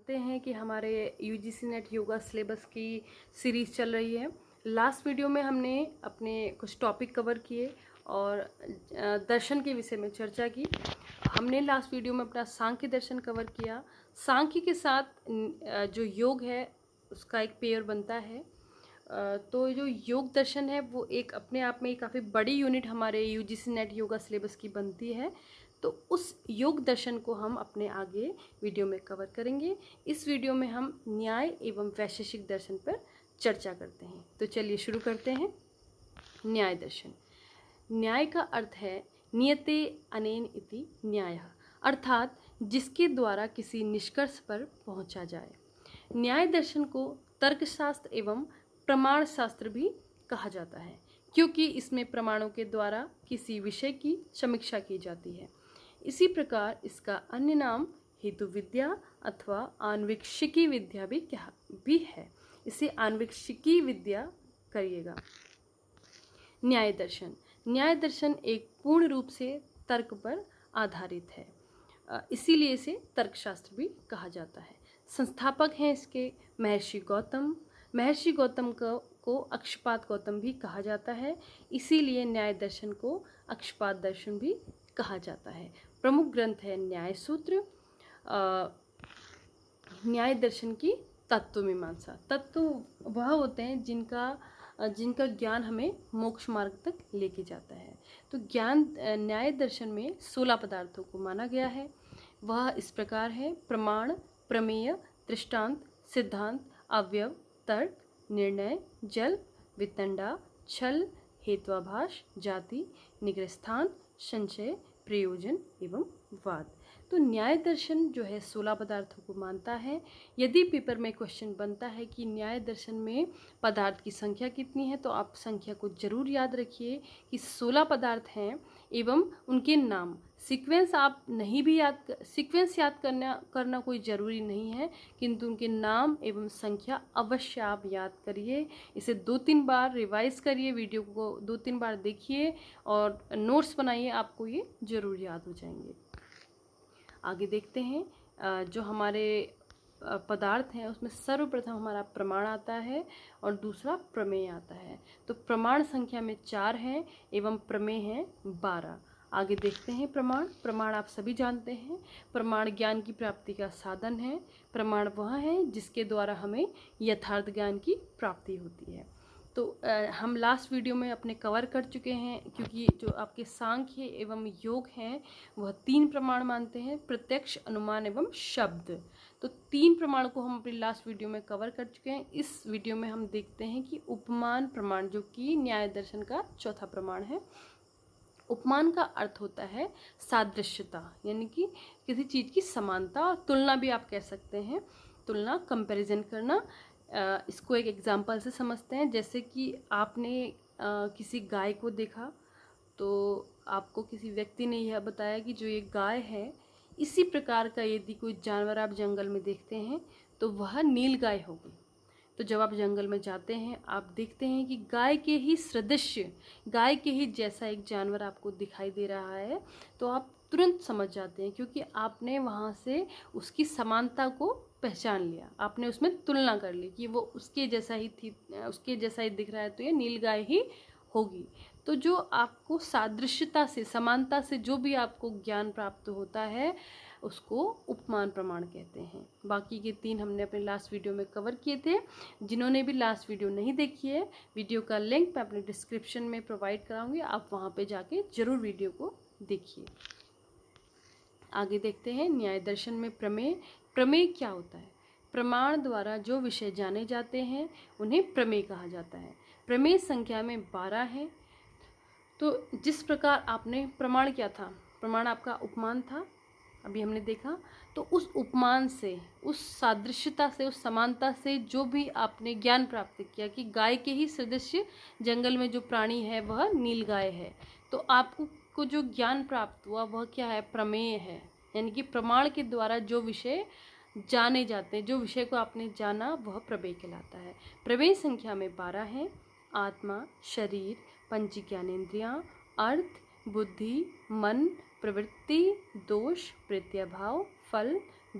जानते हैं कि हमारे यूजीसी नेट योगा सिलेबस की सीरीज़ चल रही है। लास्ट वीडियो में हमने अपने कुछ टॉपिक कवर किए और दर्शन के विषय में चर्चा की। हमने लास्ट वीडियो में अपना सांख्य दर्शन कवर किया। सांख्य के साथ जो योग है उसका एक पेयर बनता है। तो जो योग दर्शन है वो एक अपने आप में काफ़ी बड़ी यूनिट हमारे यूजीसी नेट योगा सिलेबस की बनती है। तो उस योग दर्शन को हम अपने आगे वीडियो में कवर करेंगे। इस वीडियो में हम न्याय एवं वैशेषिक दर्शन पर चर्चा करते हैं। तो चलिए शुरू करते हैं। न्याय दर्शन। न्याय का अर्थ है नियते अनेन इति न्यायः, अर्थात जिसके द्वारा किसी निष्कर्ष पर पहुंचा जाए। न्याय दर्शन को तर्कशास्त्र एवं प्रमाण शास्त्र भी कहा जाता है, क्योंकि इसमें प्रमाणों के द्वारा किसी विषय की समीक्षा की जाती है। इसी प्रकार इसका अन्य नाम हेतु विद्या अथवा आन्वीक्षिकी विद्या भी है। इसे आन्वीक्षिकी विद्या करिएगा। न्याय दर्शन। न्याय दर्शन एक पूर्ण रूप से तर्क पर आधारित है, इसीलिए इसे तर्कशास्त्र भी कहा जाता है। संस्थापक हैं इसके महर्षि गौतम। महर्षि गौतम को अक्षपाद गौतम भी कहा जाता है, इसीलिए न्याय दर्शन को अक्षपाद दर्शन भी कहा जाता है। प्रमुख ग्रंथ है न्याय सूत्र। न्याय दर्शन की तत्व मीमांसा। तत्व वह होते हैं जिनका ज्ञान हमें मोक्ष मार्ग तक लेके जाता है। तो न्याय दर्शन में 16 पदार्थों को माना गया है। वह इस प्रकार है: प्रमाण, प्रमेय, दृष्टांत, सिद्धांत, अवयव, तर्क, निर्णय, जल्प, वितंडा, छल, हेत्वाभास, जाति, निग्रहस्थान, संशय, प्रयोजन एवं वाद। तो न्याय दर्शन जो है 16 पदार्थों को मानता है। यदि पेपर में क्वेश्चन बनता है कि न्याय दर्शन में पदार्थ की संख्या कितनी है, तो आप संख्या को जरूर याद रखिए कि 16 पदार्थ हैं एवं उनके नाम। सीक्वेंस आप नहीं भी सीक्वेंस याद करना कोई ज़रूरी नहीं है, किंतु उनके नाम एवं संख्या अवश्य आप याद करिए। इसे 2-3 बार रिवाइज करिए, वीडियो को 2-3 बार देखिए और नोट्स बनाइए, आपको ये ज़रूर याद हो जाएंगे। आगे देखते हैं। जो हमारे पदार्थ हैं उसमें सर्वप्रथम हमारा प्रमाण आता है और दूसरा प्रमेय आता है। तो प्रमाण संख्या में 4 हैं एवं प्रमेय हैं 12। आगे देखते हैं प्रमाण आप सभी जानते हैं। प्रमाण ज्ञान की प्राप्ति का साधन है। प्रमाण वह है जिसके द्वारा हमें यथार्थ ज्ञान की प्राप्ति होती है। तो हम लास्ट वीडियो में अपने कवर कर चुके हैं, क्योंकि जो आपके सांख्य एवं योग हैं वह 3 प्रमाण मानते हैं: प्रत्यक्ष, अनुमान एवं शब्द। तो 3 प्रमाण को हम अपनी लास्ट वीडियो में कवर कर चुके हैं। इस वीडियो में हम देखते हैं कि उपमान प्रमाण, जो कि न्याय दर्शन का चौथा प्रमाण है। उपमान का अर्थ होता है सादृश्यता, यानी कि किसी चीज़ की समानता, और तुलना भी आप कह सकते हैं। तुलना, कंपैरिजन करना। इसको एक एग्जाम्पल से समझते हैं। जैसे कि आपने किसी गाय को देखा, तो आपको किसी व्यक्ति ने यह बताया कि जो ये गाय है, इसी प्रकार का यदि कोई जानवर आप जंगल में देखते हैं तो वह नील गाय होगी। तो जब आप जंगल में जाते हैं, आप देखते हैं कि गाय के ही सदृश, गाय के ही जैसा एक जानवर आपको दिखाई दे रहा है, तो आप तुरंत समझ जाते हैं, क्योंकि आपने वहाँ से उसकी समानता को पहचान लिया। आपने उसमें तुलना कर ली कि वो उसके जैसा ही थी, उसके जैसा ही दिख रहा है, तो ये नील गाय ही होगी। तो जो आपको सादृश्यता से, समानता से जो भी आपको ज्ञान प्राप्त होता है, उसको उपमान प्रमाण कहते हैं। बाकी के 3 हमने अपने लास्ट वीडियो में कवर किए थे। जिन्होंने भी लास्ट वीडियो नहीं देखी है, वीडियो का लिंक मैं अपने डिस्क्रिप्शन में प्रोवाइड कराऊंगी, आप वहाँ पे जाके जरूर वीडियो को देखिए। आगे देखते हैं न्याय दर्शन में प्रमेय। प्रमेय क्या होता है? प्रमाण द्वारा जो विषय जाने जाते हैं उन्हें प्रमेय कहा जाता है। प्रमेय संख्या में 12 है। तो जिस प्रकार आपने प्रमाण क्या था, प्रमाण आपका उपमान था, अभी हमने देखा। तो उस उपमान से, उस सादृश्यता से, उस समानता से जो भी आपने ज्ञान प्राप्त किया कि गाय के ही सदृश जंगल में जो प्राणी है वह नील गाय है, तो आपको जो ज्ञान प्राप्त हुआ वह क्या है? प्रमेय है। यानी कि प्रमाण के द्वारा जो विषय जाने जाते हैं, जो विषय को आपने जाना, वह प्रमेय कहलाता है। प्रमेय संख्या में 12 है। आत्मा, शरीर, पंच ज्ञानेंद्रियाँ, अर्थ, बुद्धि, मन, प्रवृत्ति, दोष, प्रत्यभाव, फल,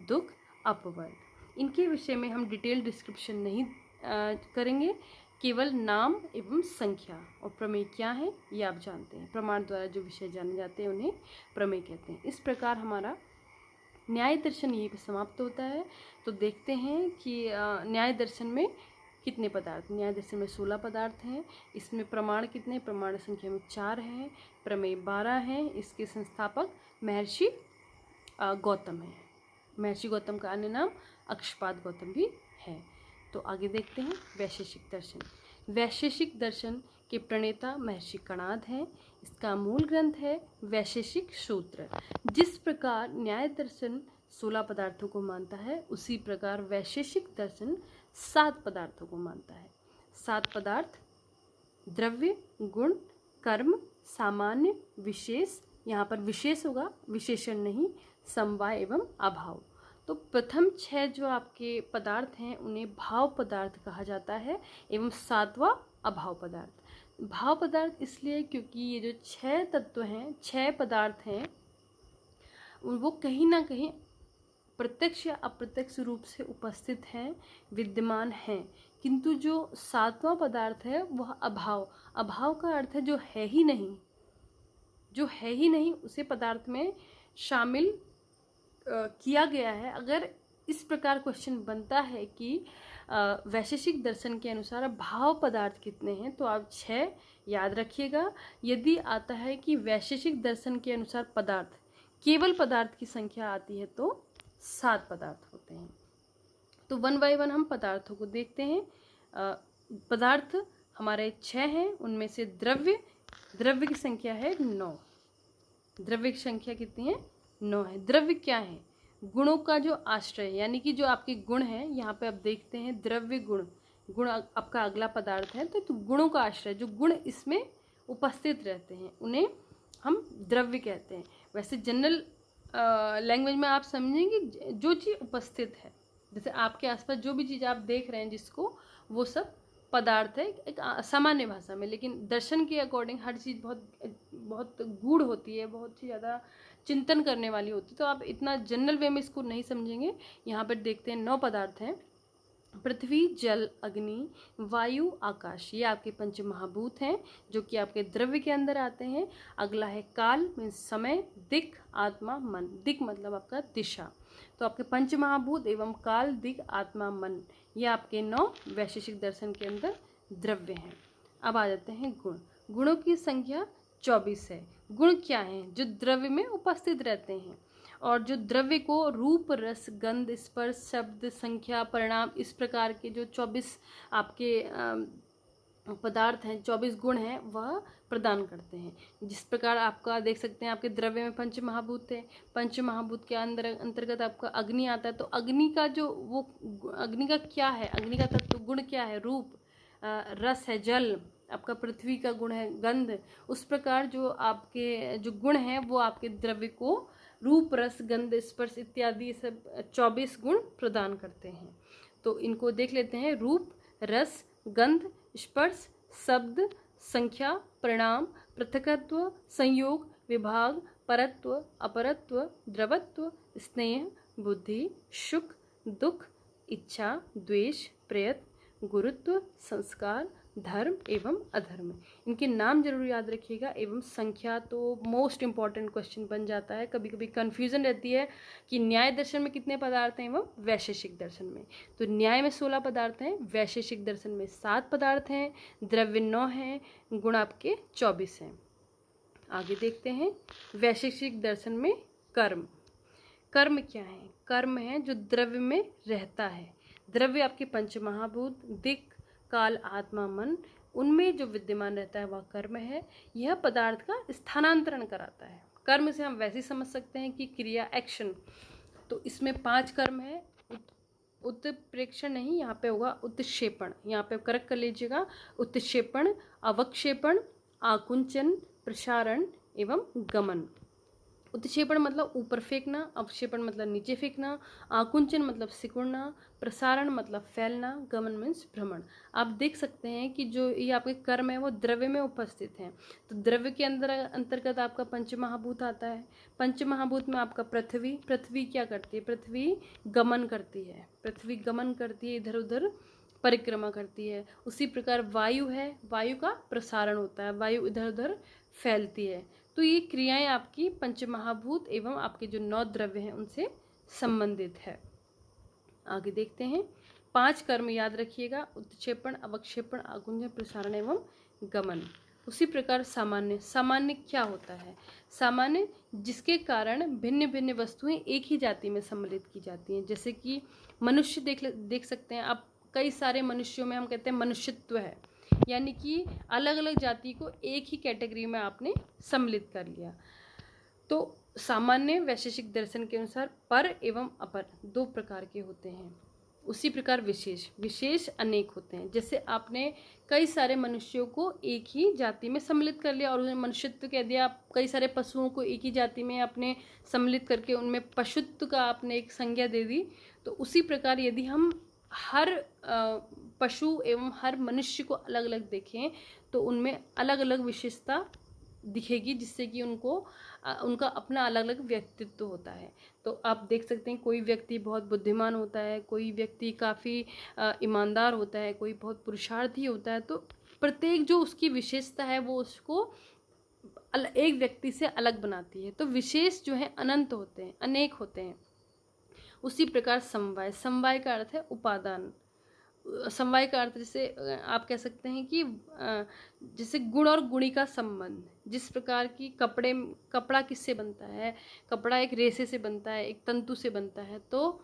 दुख, अपवर्ग। इनके विषय में हम डिटेल डिस्क्रिप्शन नहीं करेंगे, केवल नाम एवं संख्या। और प्रमेय क्या है ये आप जानते हैं, प्रमाण द्वारा जो विषय जाने जाते हैं उन्हें प्रमेय कहते हैं। इस प्रकार हमारा न्याय दर्शन यहीं पर समाप्त होता है। तो देखते हैं कि न्याय दर्शन में कितने पदार्थ। न्याय दर्शन में 16 पदार्थ हैं। इसमें प्रमाण कितने, प्रमाण संख्या में 4 हैं, प्रमेय 12 हैं। इसके संस्थापक महर्षि गौतम हैं। महर्षि गौतम का अन्य नाम अक्षपाद गौतम भी है। तो आगे देखते हैं वैशेषिक दर्शन। वैशेषिक दर्शन के प्रणेता महर्षि कणाद हैं। इसका मूल ग्रंथ है वैशेषिक सूत्र। जिस प्रकार न्याय दर्शन 16 पदार्थों को मानता है, उसी प्रकार वैशेषिक दर्शन 7 पदार्थों को मानता है। 7 पदार्थ: द्रव्य, गुण, कर्म, सामान्य, विशेष, यहाँ पर विशेष होगा, विशेषण नहीं, समवाय एवं अभाव। तो प्रथम 6 जो आपके पदार्थ हैं उन्हें भाव पदार्थ कहा जाता है, एवं 7वां अभाव पदार्थ। भाव पदार्थ इसलिए क्योंकि ये जो 6 तत्व हैं, 6 पदार्थ हैं, वो कहीं ना कहीं प्रत्यक्ष या अप्रत्यक्ष रूप से उपस्थित हैं, विद्यमान हैं। किंतु जो 7वां पदार्थ है वह अभाव। अभाव का अर्थ है जो है ही नहीं, जो है ही नहीं उसे पदार्थ में शामिल किया गया है। अगर इस प्रकार क्वेश्चन बनता है कि वैशेषिक दर्शन के अनुसार भाव पदार्थ कितने हैं, तो आप 6 याद रखिएगा। यदि आता है कि वैशेषिक दर्शन के अनुसार पदार्थ, केवल पदार्थ की संख्या आती है, तो 7 पदार्थ होते हैं। तो 1 बाय 1 हम पदार्थों को देखते हैं। पदार्थ हमारे 6 हैं, उनमें से द्रव्य की संख्या है 9। द्रव्य की संख्या कितनी है? 9 है। द्रव्य क्या है? गुणों का जो आश्रय, यानी कि जो आपके गुण हैं, यहाँ पे आप देखते हैं द्रव्य गुण, गुण आपका अगला पदार्थ है। तो गुणों का आश्रय, जो गुण इसमें उपस्थित रहते हैं उन्हें हम द्रव्य कहते हैं। वैसे जनरल लैंग्वेज में आप समझेंगे जो चीज़ उपस्थित है, जैसे आपके आसपास जो भी चीज़ आप देख रहे हैं जिसको, वो सब पदार्थ है एक सामान्य भाषा में। लेकिन दर्शन के अकॉर्डिंग हर चीज़ बहुत गूढ़ होती है, बहुत ही ज़्यादा चिंतन करने वाली होती है। तो आप इतना जनरल वे में इसको नहीं समझेंगे। यहाँ पर देखते हैं 9 पदार्थ हैं: पृथ्वी, जल, अग्नि, वायु, आकाश। ये आपके पंच महाभूत हैं जो कि आपके द्रव्य के अंदर आते हैं। अगला है काल मीन्स समय, दिक्, आत्मा, मन। दिक् मतलब आपका दिशा। तो आपके पंच महाभूत एवं काल, दिक्, आत्मा, मन, ये आपके 9 वैशेषिक दर्शन के अंदर द्रव्य हैं। अब आ जाते हैं गुण। गुणों की संख्या 24 है। गुण क्या हैं? जो द्रव्य में उपस्थित रहते हैं और जो द्रव्य को रूप, रस, गंध, स्पर्श, शब्द, संख्या, परिणाम, इस प्रकार के जो 24 आपके पदार्थ हैं, 24 गुण हैं, वह प्रदान करते हैं। जिस प्रकार आपका देख सकते हैं आपके द्रव्य में पंच महाभूत है, पंच महाभूत के अंतर्गत आपका अग्नि आता है। तो अग्नि का जो वो अग्नि का क्या है, अग्नि का तत्व गुण क्या है? रूप, रस है, जल, आपका पृथ्वी का गुण है गंध। उस प्रकार जो आपके जो गुण हैं वो आपके द्रव्य को रूप, रस, गंध, स्पर्श इत्यादि सब 24 गुण प्रदान करते हैं। तो इनको देख लेते हैं: रूप, रस, गंध, स्पर्श, शब्द, संख्या, परिणाम, पृथकत्व, संयोग, विभाग, परत्व, अपरत्व, द्रवत्व, स्नेह, बुद्धि, सुख, दुख, इच्छा, द्वेष, प्रयत्न, गुरुत्व, संस्कार, धर्म एवं अधर्म। इनके नाम जरूर याद रखिएगा। एवं संख्या तो मोस्ट इम्पॉर्टेंट क्वेश्चन बन जाता है। कभी कभी कन्फ्यूजन रहती है कि न्याय दर्शन में कितने पदार्थ हैं एवं वैशेषिक दर्शन में। तो न्याय में 16 पदार्थ हैं, वैशेषिक दर्शन में 7 पदार्थ हैं, द्रव्य 9 हैं, गुण आपके 24 हैं। आगे देखते हैं वैशेषिक दर्शन में कर्म। कर्म क्या है? कर्म है जो द्रव्य में रहता है। द्रव्य आपके पंच महाभूत, दिक्, काल, आत्मा, मन, उनमें जो विद्यमान रहता है वह कर्म है। यह पदार्थ का स्थानांतरण कराता है। कर्म से हम वैसे समझ सकते हैं कि क्रिया, एक्शन। तो इसमें 5 कर्म है। उत्प्रेक्षण नहीं, यहाँ पे होगा उत्क्षेपण। यहाँ पे करेक्ट कर लीजिएगा। उत्क्षेपण, अवक्षेपण, आकुंचन, प्रसारण एवं गमन। उत्क्षेपण मतलब ऊपर फेंकना, अवक्षेपण मतलब नीचे फेंकना, आकुंचन मतलब सिकुड़ना, प्रसारण मतलब फैलना, गमन मीन्स भ्रमण। आप देख सकते हैं कि जो ये आपके कर्म है वो द्रव्य में उपस्थित हैं। तो द्रव्य के अंदर अंतर्गत आपका पंचमहाभूत आता है। पंचमहाभूत में आपका पृथ्वी, पृथ्वी क्या करती है? पृथ्वी गमन करती है, पृथ्वी गमन करती है, इधर उधर परिक्रमा करती है। उसी प्रकार वायु है, वायु का प्रसारण होता है, वायु इधर उधर फैलती है। तो ये क्रियाएं आपकी पंचमहाभूत एवं आपके जो 9 द्रव्य हैं उनसे संबंधित है। आगे देखते हैं। 5 कर्म याद रखिएगा, उत्क्षेपण, अवक्षेपण, आकुंचन, प्रसारण एवं गमन। उसी प्रकार सामान्य, सामान्य क्या होता है? सामान्य जिसके कारण भिन्न भिन्न वस्तुएं एक ही जाति में सम्मिलित की जाती हैं। जैसे कि मनुष्य देख सकते हैं आप, कई सारे मनुष्यों में हम कहते हैं मनुष्यत्व है, यानी कि अलग अलग जाति को एक ही कैटेगरी में आपने सम्मिलित कर लिया। तो सामान्य वैशेषिक दर्शन के अनुसार पर एवं अपर 2 प्रकार के होते हैं। उसी प्रकार विशेष, विशेष अनेक होते हैं। जैसे आपने कई सारे मनुष्यों को एक ही जाति में सम्मिलित कर लिया और उन्हें मनुष्यत्व कह दिया। आप कई सारे पशुओं को एक ही जाति में आपने सम्मिलित करके उनमें पशुत्व का आपने एक संज्ञा दे दी। तो उसी प्रकार यदि हम हर पशु एवं हर मनुष्य को अलग अलग देखें तो उनमें अलग अलग विशेषता दिखेगी, जिससे कि उनका अपना अलग अलग व्यक्तित्व होता है। तो आप देख सकते हैं कोई व्यक्ति बहुत बुद्धिमान होता है, कोई व्यक्ति काफ़ी ईमानदार होता है, कोई बहुत पुरुषार्थी होता है। तो प्रत्येक जो उसकी विशेषता है वो उसको एक व्यक्ति से अलग बनाती है। तो विशेष जो है अनंत होते हैं, अनेक होते हैं। उसी प्रकार समवाय, समवाय का अर्थ है उपादान। समवाय का अर्थ जैसे आप कह सकते हैं कि जैसे गुण और गुणी का संबंध। जिस प्रकार की कपड़ा किससे बनता है? कपड़ा एक रेशे से बनता है, एक तंतु से बनता है। तो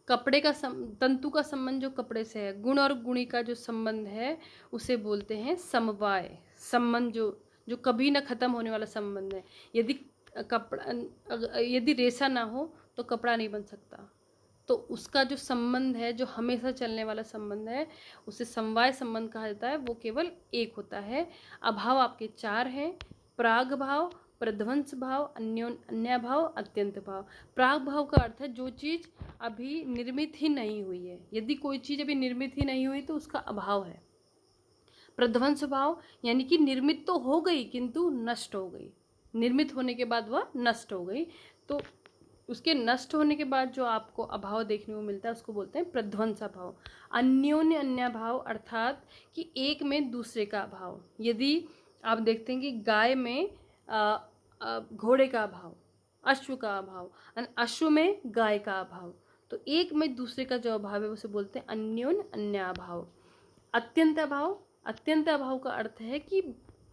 कपड़े का तंतु का संबंध जो कपड़े से है, गुण और गुणी का जो संबंध है उसे बोलते हैं समवाय। संबंध जो कभी ना खत्म होने वाला संबंध है। यदि रेशा ना हो तो कपड़ा नहीं बन सकता। तो उसका जो संबंध है, जो हमेशा चलने वाला संबंध है, उसे समवाय संबंध कहा जाता है। वो केवल एक होता है। अभाव आपके 4 हैं, प्राग भाव, प्रध्वंस भाव, अन्य भाव, अत्यंत भाव। प्राग भाव का अर्थ है जो चीज़ अभी निर्मित ही नहीं हुई है। यदि कोई चीज़ अभी निर्मित ही नहीं हुई तो उसका अभाव है। प्रध्वंस भाव यानी कि निर्मित तो हो गई किंतु नष्ट हो गई, निर्मित होने के बाद वह नष्ट हो गई। तो उसके नष्ट होने के बाद जो आपको अभाव देखने को मिलता है उसको बोलते हैं प्रध्वंस भाव। अन्योन्य अन्य भाव अर्थात कि एक में दूसरे का अभाव। यदि आप देखते हैं कि गाय में घोड़े का अभाव, अश्व का अभाव, अश्व में गाय का अभाव, तो एक में दूसरे का जो अभाव है उसे बोलते हैं अन्योन्य अन्य अभाव। अत्यंत अभाव, अत्यंत अभाव का अर्थ है कि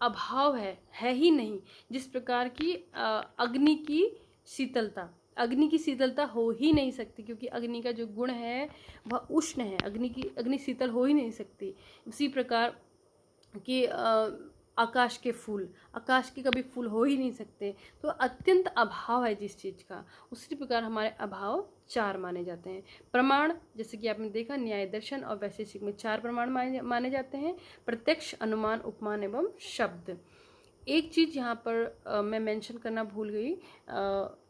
अभाव है ही नहीं। जिस प्रकार की अग्नि की शीतलता, अग्नि की शीतलता हो ही नहीं सकती, क्योंकि अग्नि का जो गुण है वह उष्ण है। अग्नि शीतल हो ही नहीं सकती। उसी प्रकार कि आकाश के फूल, आकाश के कभी फूल हो ही नहीं सकते। तो अत्यंत अभाव है जिस चीज़ का, उसी प्रकार हमारे अभाव 4 माने जाते हैं। प्रमाण जैसे कि आपने देखा न्याय दर्शन और वैशेषिक में 4 प्रमाण माने जाते हैं, प्रत्यक्ष, अनुमान, उपमान एवं शब्द। एक चीज़ यहाँ पर मैं मेंशन करना भूल गई,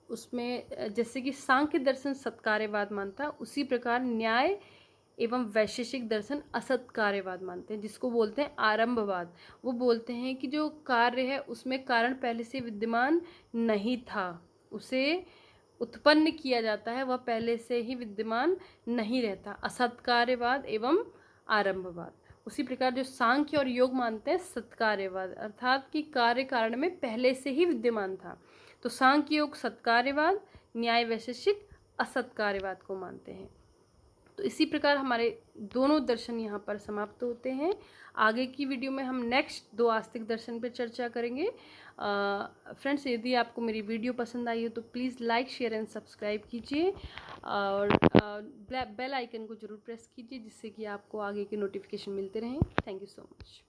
उसमें जैसे कि सांख्य दर्शन सत्कार्यवाद मानता है, उसी प्रकार न्याय एवं वैशेषिक दर्शन असत्कार्यवाद मानते हैं, जिसको बोलते हैं आरंभवाद। वो बोलते हैं कि जो कार्य है उसमें कारण पहले से विद्यमान नहीं था, उसे उत्पन्न किया जाता है, वह पहले से ही विद्यमान नहीं रहता। असत्कार्यवाद एवं आरंभवाद। उसी प्रकार जो सांख्य और योग मानते हैं सत्कार्यवाद, अर्थात कि कार्य कारण में पहले से ही विद्यमान था। तो सांख्य योग सत्कार्यवाद, न्याय वैशेषिक असत्कार्यवाद को मानते हैं। तो इसी प्रकार हमारे दोनों दर्शन यहाँ पर समाप्त होते हैं। आगे की वीडियो में हम नेक्स्ट 2 आस्तिक दर्शन पर चर्चा करेंगे। फ्रेंड्स, यदि आपको मेरी वीडियो पसंद आई हो तो please like, share and subscribe कीजिए और बेल आइकन को ज़रूर प्रेस कीजिए, जिससे कि आपको आगे के नोटिफिकेशन मिलते रहें। Thank you so much.